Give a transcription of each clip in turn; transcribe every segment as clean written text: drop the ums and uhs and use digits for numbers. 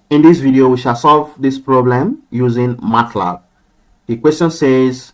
In this video, we shall solve this problem using MATLAB. The question says,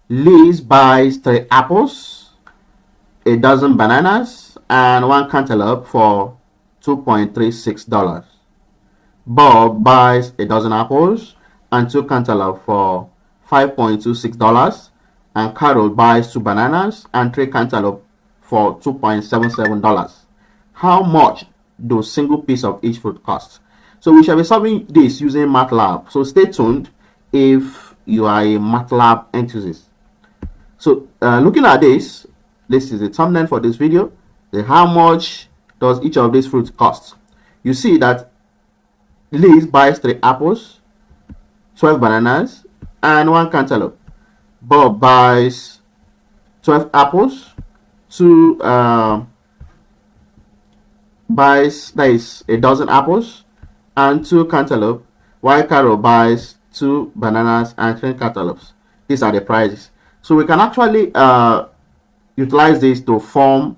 Liz buys 3 apples, a dozen bananas, and 1 cantaloupe for $2.36. Bob buys a dozen apples and 2 cantaloupe for $5.26, and Carol buys 2 bananas and 3 cantaloupe for $2.77. How much does single piece of each fruit cost? So we shall be solving this using MATLAB. So stay tuned if you are a MATLAB enthusiast. So looking at this is the thumbnail for this video. How much does each of these fruits cost? You see that Liz buys 3 apples, 12 bananas, and 1 cantaloupe. Bob buys 12 apples, 2 buys, that is a dozen apples, and 2 cantaloupe, while Carol buys 2 bananas and 3 cantaloupes. These are the prices. So we can actually utilize this to form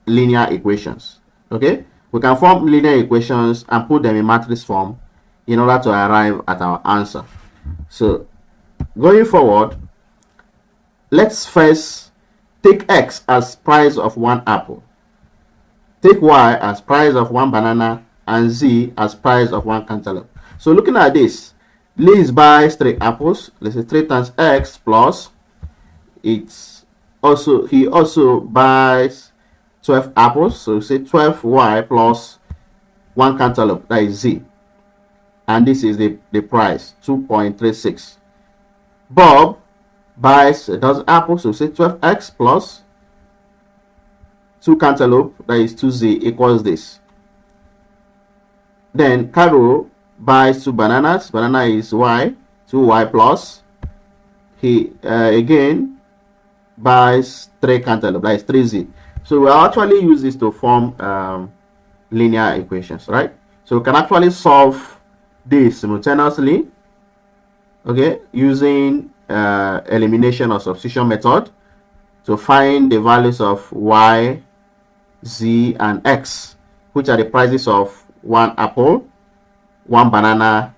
linear equations. Okay, we can form linear equations and put them in matrix form in order to arrive at our answer. So going forward, let's first take X as price of 1 apple, take Y as price of 1 banana, and Z as price of 1 cantaloupe. So looking at this, Liz buys 3 apples. Let's say 3 times X plus he also buys 12 apples. So say 12Y plus 1 cantaloupe, that is Z. And this is the price, 2.36. Bob buys a dozen apples. So say 12X plus 2 cantaloupe, that is 2Z, equals this. Then Carol buys 2 bananas. Banana is Y, 2Y plus. He again buys 3 cantaloupe, that is 3Z. So we'll actually use this to form linear equations, right? So we can actually solve this simultaneously, okay, using elimination or substitution method to find the values of Y, Z, and X, which are the prices of 1 apple, 1 banana,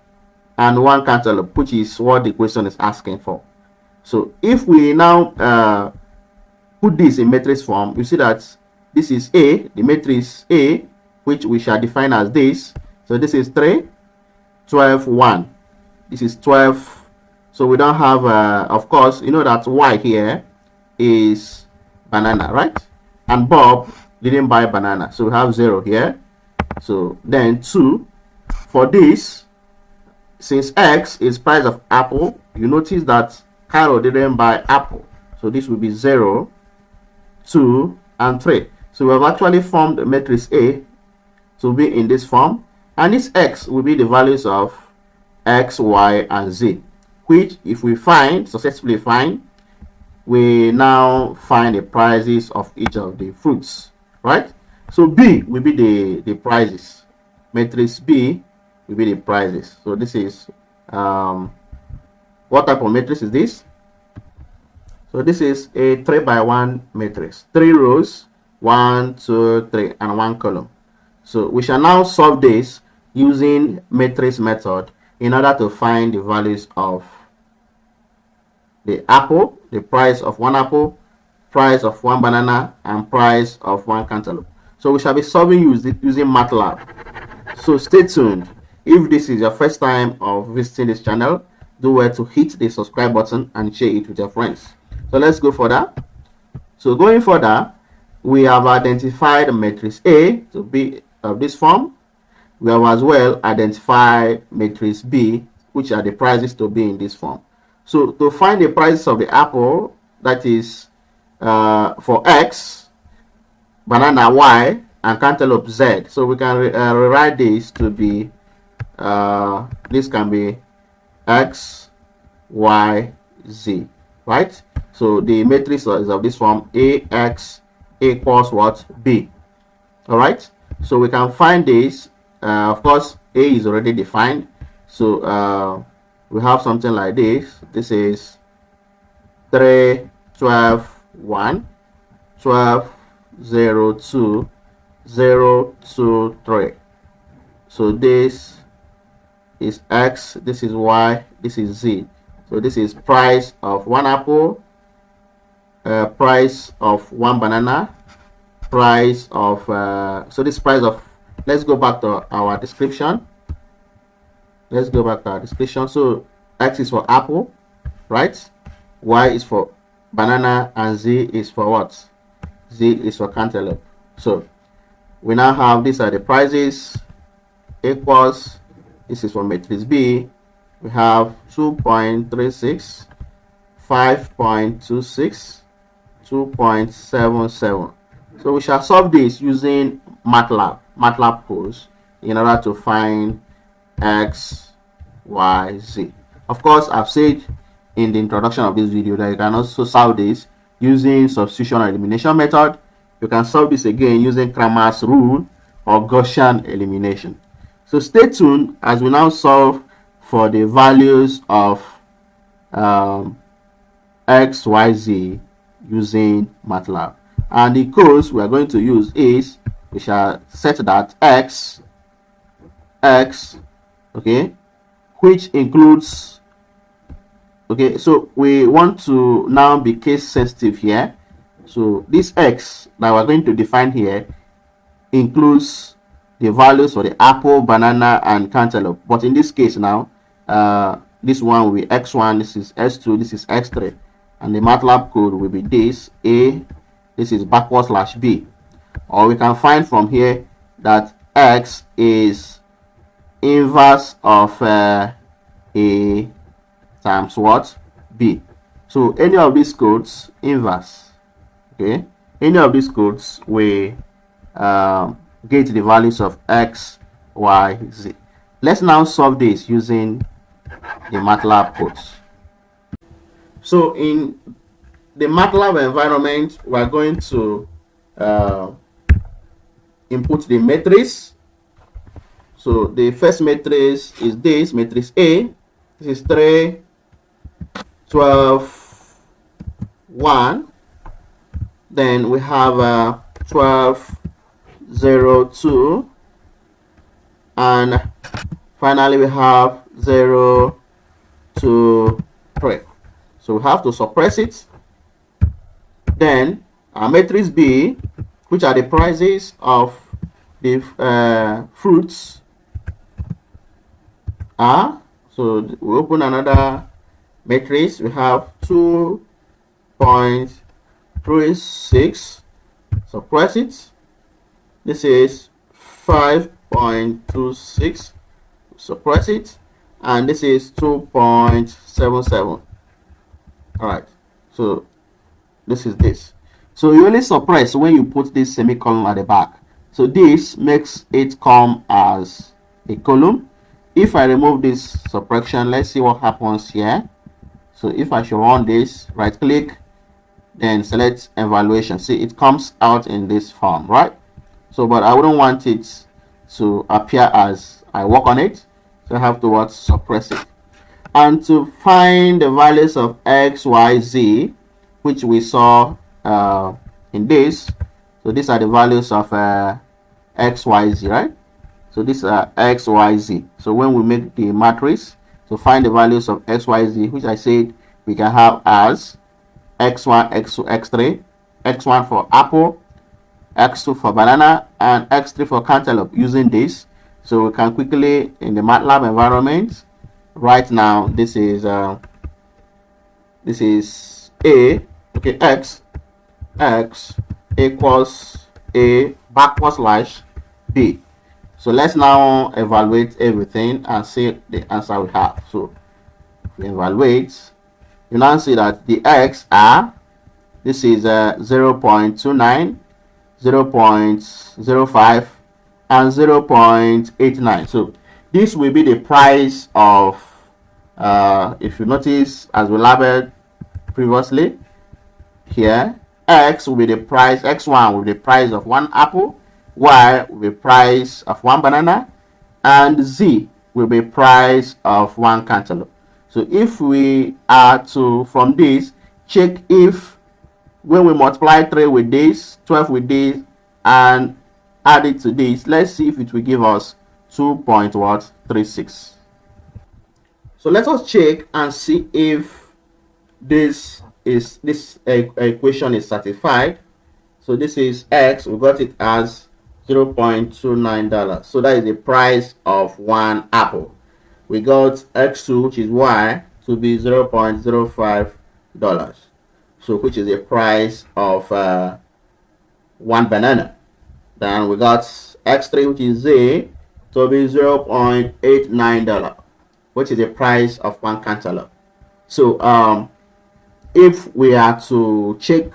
and 1 cantaloupe, which is what the question is asking for. So if we now put this in matrix form, you see that this is A, the matrix A, which we shall define as this. So this is 3, 12, 1. This is 12. So we don't have, of course, you know that Y here is banana, right? And Bob didn't buy banana, so we have 0 here. So then 2 for this, since X is price of apple, you notice that Carol didn't buy apple, so this will be 0, 2, and 3. So we have actually formed the matrix A to be in this form, and this X will be the values of X, Y, and Z, which if we successfully find, we now find the prices of each of the fruits, right? So B will be the prices. Matrix B will be the prices. So this is what type of matrix is this? So this is a 3 by 1 matrix, 3 rows, 1, 2, 3, and 1 column. So we shall now solve this using matrix method in order to find the values of the apple, the price of 1 apple, price of 1 banana, and price of 1 cantaloupe. So we shall be solving using MATLAB. So stay tuned. If this is your first time of visiting this channel, do well to hit the subscribe button and share it with your friends. So let's go further. So going further, we have identified matrix A to be of this form. We have as well identified matrix B, which are the prices to be in this form. So to find the prices of the apple, that is for X, banana Y, and cantaloupe Z. So we can rewrite this to be, this can be X, Y, Z, right? So the matrix is of this form, AX equals what? B. All right. So we can find this. Of course, A is already defined. So we have something like this. This is 3, 12, 1, 12, 0, 2, 0, 2, 3. So this is X, this is Y, this is Z. So this is price of one apple, price of one banana, price of so this price of, let's go back to our description. Let's go back to our description. So X is for apple, right? Y is for banana, and Z is for what? Z is for cantaloupe. So we now have, these are the prices, equals, this is for matrix B. We have 2.36, 5.26, 2.77. So we shall solve this using MATLAB codes in order to find X, Y, Z. Of course, I've said in the introduction of this video that you can also solve this using substitution or elimination method. You can solve this again using Cramer's rule or Gaussian elimination. So stay tuned as we now solve for the values of X, Y, Z using MATLAB. And the codes we are going to use is, we shall set that X, okay, which includes, okay, so we want to now be case sensitive here. So this X that we're going to define here includes the values for the apple, banana, and cantaloupe. But in this case now, this one will be X1, this is S2, this is X3, and the MATLAB code will be this A, this is backward slash B. Or we can find from here that X is inverse of A times what? B. So any of these codes, inverse, okay, any of these codes we get the values of X, Y, Z. Let's now solve this using the MATLAB codes. So in the MATLAB environment, we are going to input the matrix. So the first matrix is this, matrix A. This is 3, 12, 1. Then we have 12, 0, 2. And finally we have 0, 2, 3. So we have to suppress it. Then our matrix B, which are the prices of the fruits, are, so we open another matrix. We have 2.36, suppress it. This is 5.26, suppress it, and this is 2.77. all right, so this is this. So you only suppress when you put this semicolon at the back. So this makes it come as a column. If I remove this suppression, let's see what happens here. So if I should run this, right click, then select evaluation. See, it comes out in this form, right? So but I wouldn't want it to appear as I work on it, so I have to what? Suppress it. And to find the values of X, Y, Z, which we saw in this, so these are the values of X, Y, Z, right? So these are X, Y, Z. So when we make the matrix to find the values of X, Y, Z, which I said we can have as X1, X2, X3, X1 for apple, X2 for banana, and X3 for cantaloupe using this. So we can quickly, in the MATLAB environment, right now, this is A, okay, X equals A backward slash B. So let's now evaluate everything and see the answer we have. So we evaluate, you now see that the X are, this is 0.29, 0.05, and 0.89. So this will be the price of, if you notice, as we labeled previously here, X will be the price, X1 will be the price of one apple, Y will be price of one banana, and Z will be price of one cantaloupe. So if we are to, from this, check if when we multiply 3 with this, 12 with this, and add it to this, let's see if it will give us 2.36. So let us check and see if this equation is satisfied. So this is x, we got it as $0.29. So that is the price of one apple. We got x2, which is y, to be $0.05. So which is the price of one banana. Then we got x3, which is z, to be $0.89, which is the price of one cantaloupe. So if we are to check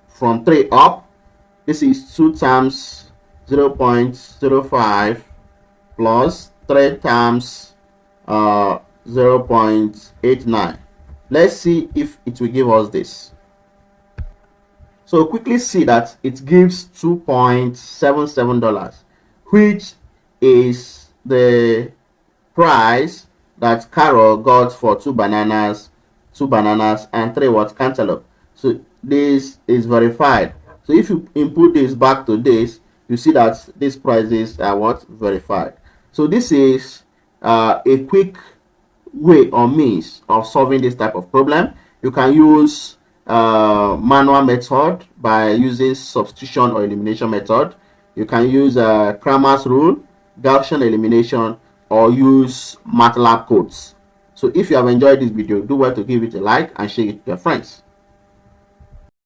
from 3 up, this is 2 times 0.05 plus 3 times 0.89. Let's see if it will give us this. So quickly see that it gives $2.77, which is the price that Carol got for two bananas and 3 what cantaloupe. So this is verified. So if you input this back to this, you see that these prices are what verified. So this is a quick way or means of solving this type of problem. You can use manual method by using substitution or elimination method. You can use Cramer's rule, Gaussian elimination, or use MATLAB codes. So if you have enjoyed this video, do well to give it a like and share it with your friends.